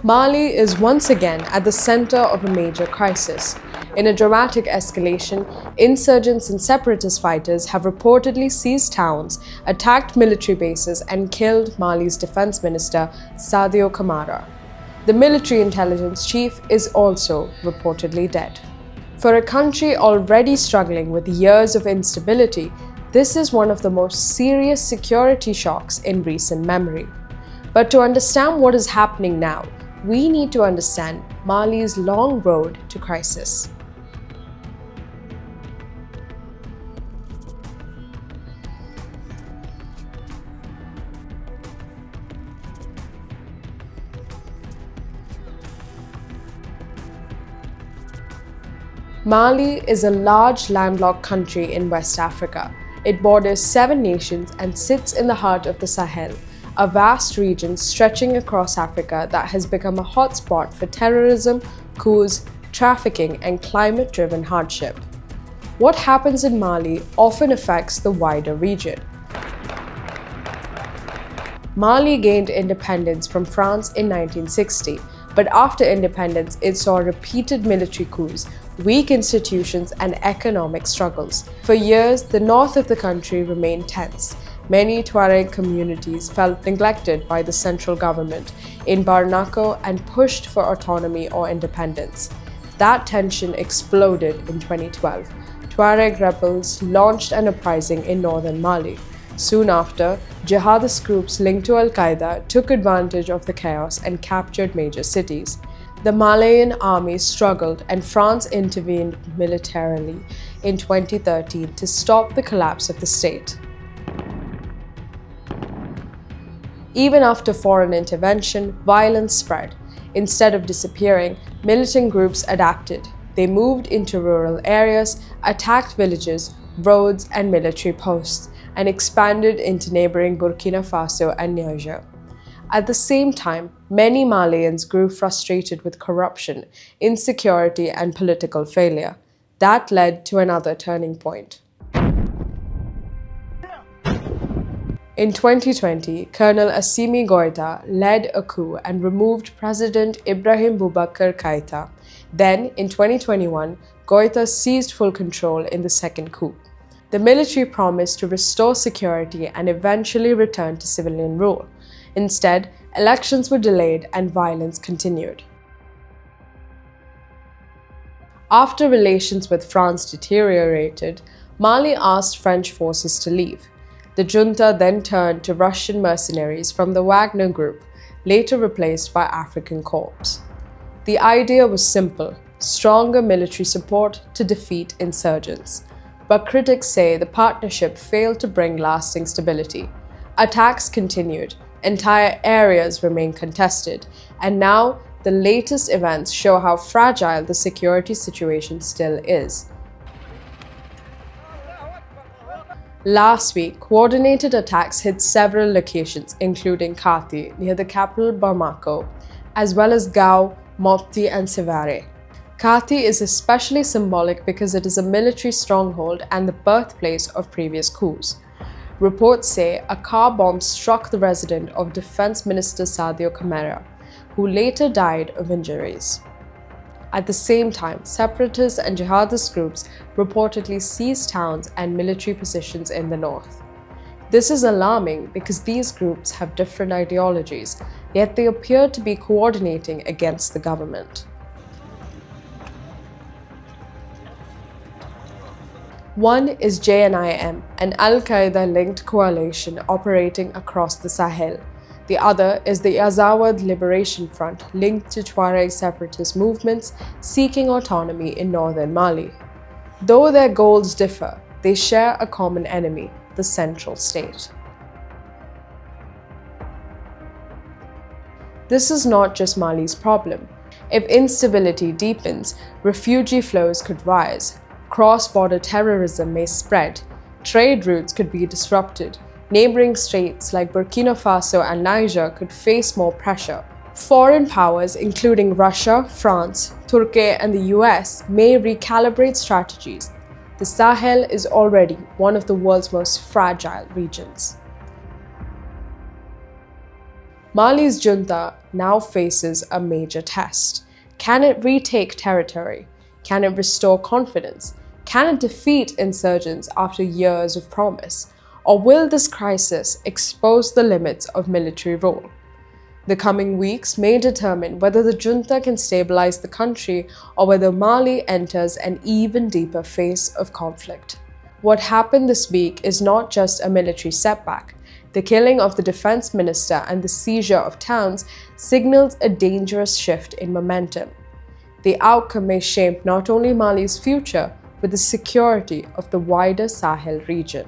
Mali is once again at the center of a major crisis. In a dramatic escalation, insurgents and separatist fighters have reportedly seized towns, attacked military bases, and killed Mali's Defence Minister Sadio Camara. The military intelligence chief is also reportedly dead. For a country already struggling with years of instability, this is one of the most serious security shocks in recent memory. But to understand what is happening now, we need to understand Mali's long road to crisis. Mali is a large landlocked country in West Africa. It borders 7 nations and sits in the heart of the Sahel, a vast region stretching across Africa that has become a hotspot for terrorism, coups, trafficking, and climate-driven hardship. What happens in Mali often affects the wider region. Mali gained independence from France in 1960, but after independence, it saw repeated military coups, weak institutions, and economic struggles. For years, the north of the country remained tense. Many Tuareg communities felt neglected by the central government in Bamako and pushed for autonomy or independence. That tension exploded in 2012. Tuareg rebels launched an uprising in northern Mali. Soon after, jihadist groups linked to Al-Qaeda took advantage of the chaos and captured major cities. The Malian army struggled and France intervened militarily in 2013 to stop the collapse of the state. Even after foreign intervention, violence spread. Instead of disappearing, militant groups adapted. They moved into rural areas, attacked villages, roads, and military posts, and expanded into neighboring Burkina Faso and Niger. At the same time, many Malians grew frustrated with corruption, insecurity, and political failure. That led to another turning point. In 2020, Colonel Assimi Goïta led a coup and removed President Ibrahim Boubacar Keïta. Then, in 2021, Goïta seized full control in the second coup. The military promised to restore security and eventually return to civilian rule. Instead, elections were delayed and violence continued. After relations with France deteriorated, Mali asked French forces to leave. The junta then turned to Russian mercenaries from the Wagner Group, later replaced by African corps. The idea was simple: stronger military support to defeat insurgents. But critics say the partnership failed to bring lasting stability. Attacks continued, entire areas remain contested, and now the latest events show how fragile the security situation still is. Last week, coordinated attacks hit several locations, including Kati, near the capital Bamako, as well as Gao, Mopti, and Sevare. Kati is especially symbolic because it is a military stronghold and the birthplace of previous coups. Reports say a car bomb struck the residence of Defence Minister Sadio Camara, who later died of injuries. At the same time, separatist and jihadist groups reportedly seized towns and military positions in the north. This is alarming because these groups have different ideologies, yet they appear to be coordinating against the government. One is JNIM, an Al-Qaeda-linked coalition operating across the Sahel. The other is the Azawad Liberation Front, linked to Tuareg separatist movements seeking autonomy in northern Mali. Though their goals differ, they share a common enemy: the central state. This is not just Mali's problem. If instability deepens, refugee flows could rise, cross-border terrorism may spread, trade routes could be disrupted, neighboring states like Burkina Faso and Niger could face more pressure. Foreign powers, including Russia, France, Turkey, and the US, may recalibrate strategies. The Sahel is already one of the world's most fragile regions. Mali's junta now faces a major test. Can it retake territory? Can it restore confidence? Can it defeat insurgents after years of promise? Or will this crisis expose the limits of military rule? The coming weeks may determine whether the junta can stabilize the country or whether Mali enters an even deeper phase of conflict. What happened this week is not just a military setback. The killing of the defense minister and the seizure of towns signals a dangerous shift in momentum. The outcome may shape not only Mali's future, but the security of the wider Sahel region.